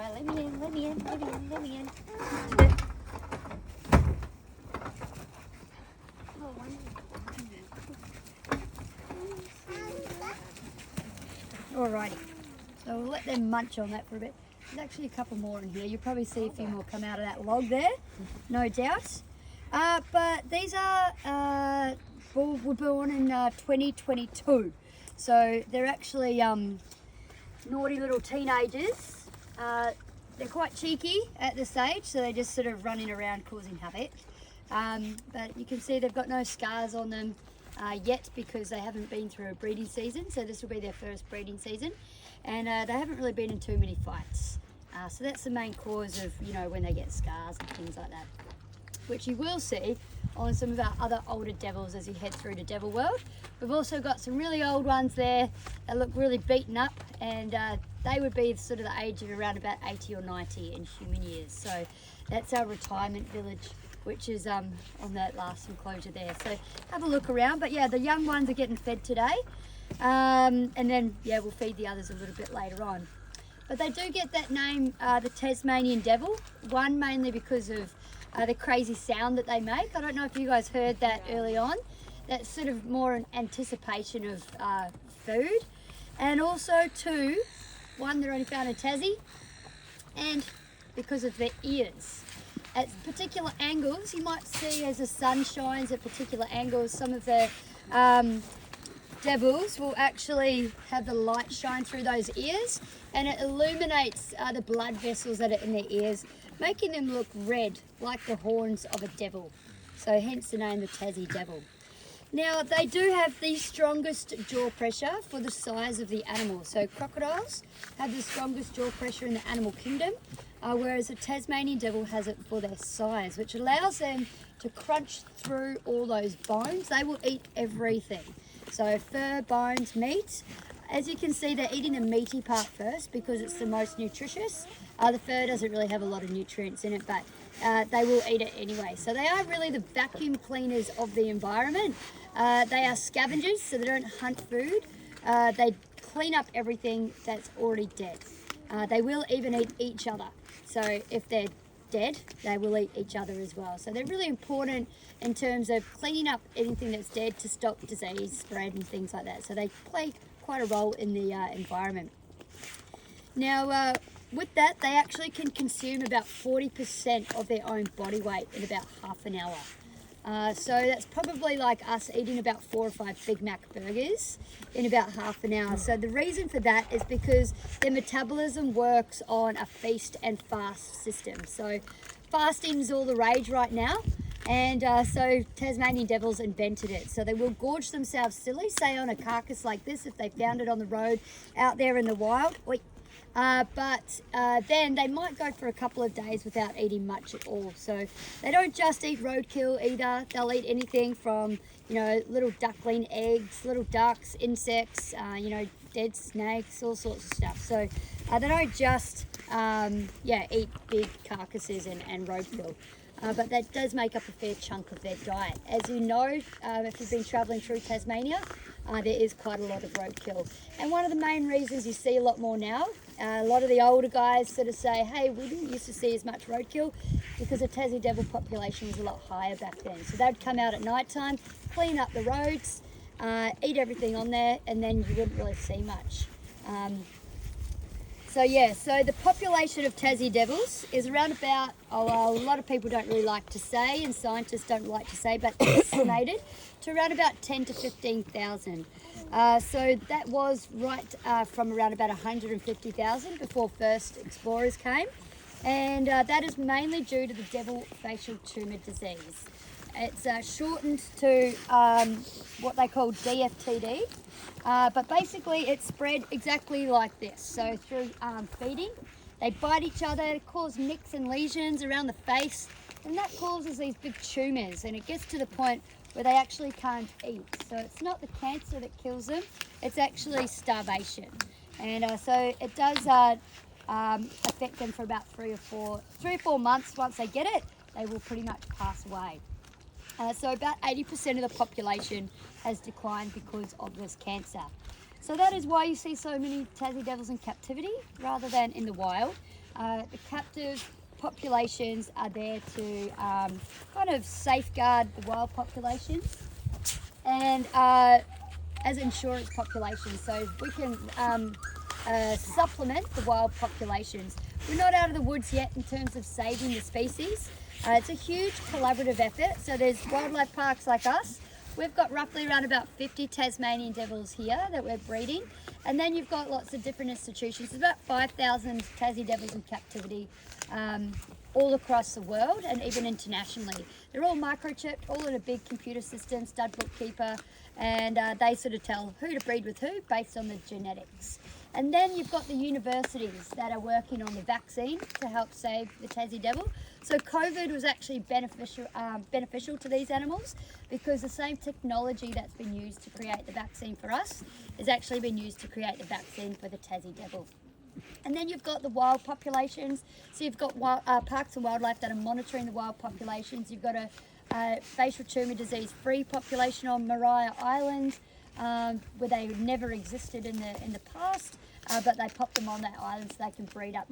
right, let me in, let me in, let me in, let me in. Alrighty, so we'll let them munch on that for a bit. There's actually a couple more in here. You'll probably see a few more come out of that log there, no doubt. But these are were born in 2022, so they're actually naughty little teenagers. They're quite cheeky at this age, so they're just sort of running around causing havoc. But you can see they've got no scars on them yet because they haven't been through a breeding season, so this will be their first breeding season, and they haven't really been in too many fights. So that's the main cause of, you know, when they get scars and things like that, which you will see on some of our other older devils as you head through to Devil World. We've also got some really old ones there that look really beaten up, and they would be sort of the age of around about 80 or 90 in human years. So that's our retirement village, which is on that last enclosure there. So have a look around, but yeah, the young ones are getting fed today, and then yeah, we'll feed the others a little bit later on. But they do get that name, the Tasmanian devil, one mainly because of the crazy sound that they make. I don't know if you guys heard that early on. That's sort of more an anticipation of food. And also two, one, they're only found in Tassie, and because of their ears. At particular angles, you might see as the sun shines at particular angles, some of the devils will actually have the light shine through those ears, and it illuminates the blood vessels that are in their ears, making them look red like the horns of a devil. So hence the name the Tassie devil. Now they do have the strongest jaw pressure for the size of the animal. So crocodiles have the strongest jaw pressure in the animal kingdom, whereas the Tasmanian devil has it for their size, which allows them to crunch through all those bones. They will eat everything. So fur, bones, meat. As you can see, they're eating the meaty part first because it's the most nutritious. The fur doesn't really have a lot of nutrients in it, but they will eat it anyway. So they are really the vacuum cleaners of the environment. They are scavengers, so they don't hunt food. They clean up everything that's already dead. They will even eat each other. So if they're dead, they will eat each other as well. So they're really important in terms of cleaning up anything that's dead to stop disease spread and things like that. So they play quite a role in the environment. Now, with that, they actually can consume about 40% of their own body weight in about half an hour. So that's probably like us eating about 4 or 5 Big Mac burgers in about half an hour. So the reason for that is because their metabolism works on a feast and fast system. So fasting is all the rage right now, and so Tasmanian devils invented it. So they will gorge themselves silly, say on a carcass like this if they found it on the road out there in the wild. But then they might go for a couple of days without eating much at all. So they don't just eat roadkill either. They'll eat anything from, you know, little duckling eggs, little ducks, insects, you know, dead snakes, all sorts of stuff. So they don't just, eat big carcasses and roadkill. But that does make up a fair chunk of their diet. As you know, if you've been travelling through Tasmania, there is quite a lot of roadkill. And one of the main reasons you see a lot more now, a lot of the older guys sort of say, hey, we didn't used to see as much roadkill because the Tassie devil population was a lot higher back then. So they'd come out at night time, clean up the roads, eat everything on there, and then you wouldn't really see much. So the population of Tassie devils is around about, a lot of people don't really like to say, and scientists don't like to say, but estimated to around about 10 to 15,000. So that was right from around about 150,000 before first explorers came. And that is mainly due to the devil facial tumour disease. It's shortened to what they call DFTD. But basically it's spread exactly like this. So through feeding, they bite each other, cause nicks and lesions around the face, and that causes these big tumours, and it gets to the point where they actually can't eat. So it's not the cancer that kills them, it's actually starvation. And so it does affect them for about 3 or 4 months. Once they get it, they will pretty much pass away. So about 80% of the population has declined because of this cancer. So that is why you see so many Tassie devils in captivity rather than in the wild, The captive populations are there to kind of safeguard the wild populations, and as insurance populations, so we can supplement the wild populations. We're not out of the woods yet in terms of saving the species. It's a huge collaborative effort. So there's wildlife parks like us. We've got roughly around about 50 Tasmanian devils here that we're breeding. And then you've got lots of different institutions. There's about 5,000 Tassie devils in captivity all across the world and even internationally. They're all microchipped, all in a big computer system, stud bookkeeper, and they sort of tell who to breed with who based on the genetics. And then you've got the universities that are working on the vaccine to help save the Tassie devil. So COVID was actually beneficial to these animals because the same technology that's been used to create the vaccine for us has actually been used to create the vaccine for the Tassie devil. And then you've got the wild populations. So you've got Parks and Wildlife that are monitoring the wild populations. You've got a facial tumour disease free population on Maria Island, where they never existed in the past, but they popped them on that island so they can breed up